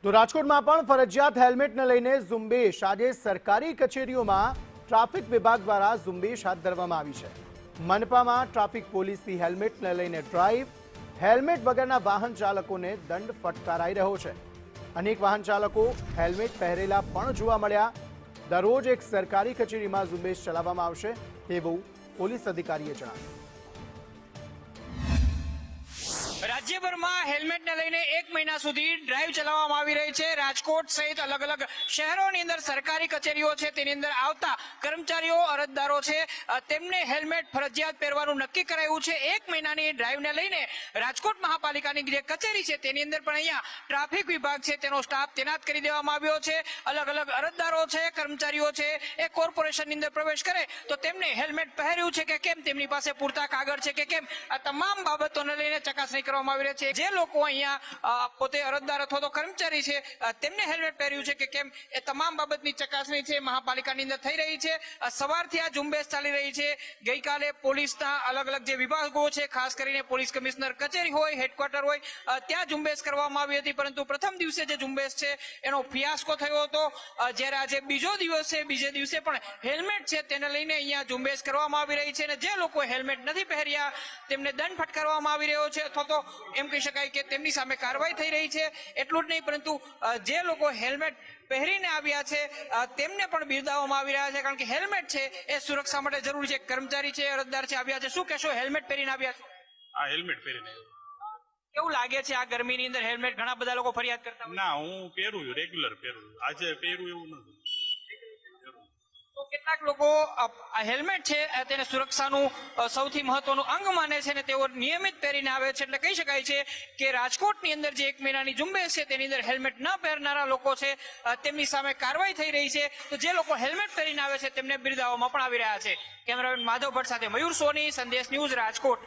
તો રાજકોટમાં પણ ફરજિયાત હેલ્મેટને લઈને ઝુંબેશ। આજે સરકારી કચેરીઓમાં ટ્રાફિક વિભાગ દ્વારા ઝુંબેશ હાથ ધરવામાં આવી છે। મનપામાં ટ્રાફિક પોલીસની હેલ્મેટને લઈને ડ્રાઈવ। હેલ્મેટ વગરના વાહન ચાલકોને દંડ ફટકારાઈ રહ્યો છે। અનેક વાહન ચાલકો હેલ્મેટ પહેરેલા પણ જોવા મળ્યા। દરરોજ એક સરકારી કચેરીમાં ઝુંબેશ ચલાવવામાં આવશે તેવું પોલીસ અધિકારીએ જણાવ્યું। રાજ્યભરમાં હેલ્મેટને લઈને 1 મહિના સુધી ડ્રાઈવ ચલાવવામાં આવી રહી છે। રાજકોટ સહિત અલગ અલગ શહેરોની અંદર સરકારી કચેરીઓ છે તેની અંદર આવતા કર્મચારીઓ અરજદારો છે તેમને હેલ્મેટ ફરજિયાત પહેરવાનું નક્કી કરાયું છે। 1 મહિનાની ડ્રાઈવને લઈને રાજકોટ મહાપાલિકાની જે કચેરી છે તેની અંદર પણ અહીંયા ટ્રાફિક વિભાગ છે તેનો સ્ટાફ તૈનાત કરી દેવામાં આવ્યો છે। અલગ અલગ અરજદારો છે કર્મચારીઓ છે એ કોર્પોરેશનની અંદર પ્રવેશ કરે તો તેમને હેલ્મેટ પહેર્યું છે કે કેમ, તેમની પાસે પૂરતા કાગળ છે કે કેમ, આ તમામ બાબતોને લઈને ચકાસણી કરવામાં આવી રહી છે। જે લોકો અહીંયા પોતે અરજદાર અથવા તો કર્મચારી છે તેમને હેલ્મેટ પહેર્યું છે કે કેમ એ તમામ બાબતની ચકાસણી છે મહાપાલિકાની અંદર થઈ રહી છે। સવારથી આ ઝુંબેશ ચાલી રહી છે। ગઈકાલે પોલીસના અલગ અલગ જે વિભાગો છે, ખાસ કરીને પોલીસ કમિશનર કચેરી હોય, હેડક્વાર્ટર હોય, ત્યાં ઝુંબેશ કરવામાં આવી હતી, પરંતુ પ્રથમ દિવસે જે ઝુંબેશ છે એનો ફિયાસ્કો થયો હતો। જ્યારે આજે બીજો દિવસ છે, બીજે દિવસે પણ હેલ્મેટ છે તેને લઈને અહીંયા ઝુંબેશ કરવામાં આવી રહી છે અને જે લોકો હેલ્મેટ નથી પહેર્યા તેમને દંડ ફટકારવામાં આવી રહ્યો છે અથવા તો એમ કહી શકાય કે તેમની સામે કાર્યવાહી થઈ રહી છે। એટલું જ નહીં, પરંતુ જે લોકો હેલ્મેટ પહેરીને આવ્યા છે તેમને પણ બિરદાવવામાં આવી રહ્યા છે, કારણ કે હેલ્મેટ છે એ સુરક્ષા માટે જરૂરી છે। કર્મચારી છે, અરજદાર છે, આવ્યા છે, શું કહેશો? હેલ્મેટ પહેરીને આવ્યા છે? હા, હેલ્મેટ પહેરીને। કેવું લાગે છે આ ગરમીની અંદર હેલ્મેટ? ઘણા બધા લોકો ફરિયાદ કરતા હોય। ના, હું પહેરું છું, રેગ્યુલર પહેરું છું, આજે પહેરું એવું નથી। તો કેટલાક લોકો હેલ્મેટ છે તેને સુરક્ષાનું સૌથી મહત્વનું અંગ માને છે અને તેઓ નિયમિત પહેરીને આવે છે। એટલે કહી શકાય છે કે રાજકોટની અંદર જે 1 મહિનાની ઝુંબેશ છે તેની અંદર હેલ્મેટ ન પહેરનારા લોકો છે તેમની સામે કાર્યવાહી થઈ રહી છે। તો જે લોકો હેલ્મેટ પહેરીને આવે છે તેમને બિરદાવવામાં પણ આવી રહ્યા છે। કેમેરામેન માધવ ભટ્ટ સાથે મયુર સોની, સંદેશ ન્યૂઝ, રાજકોટ।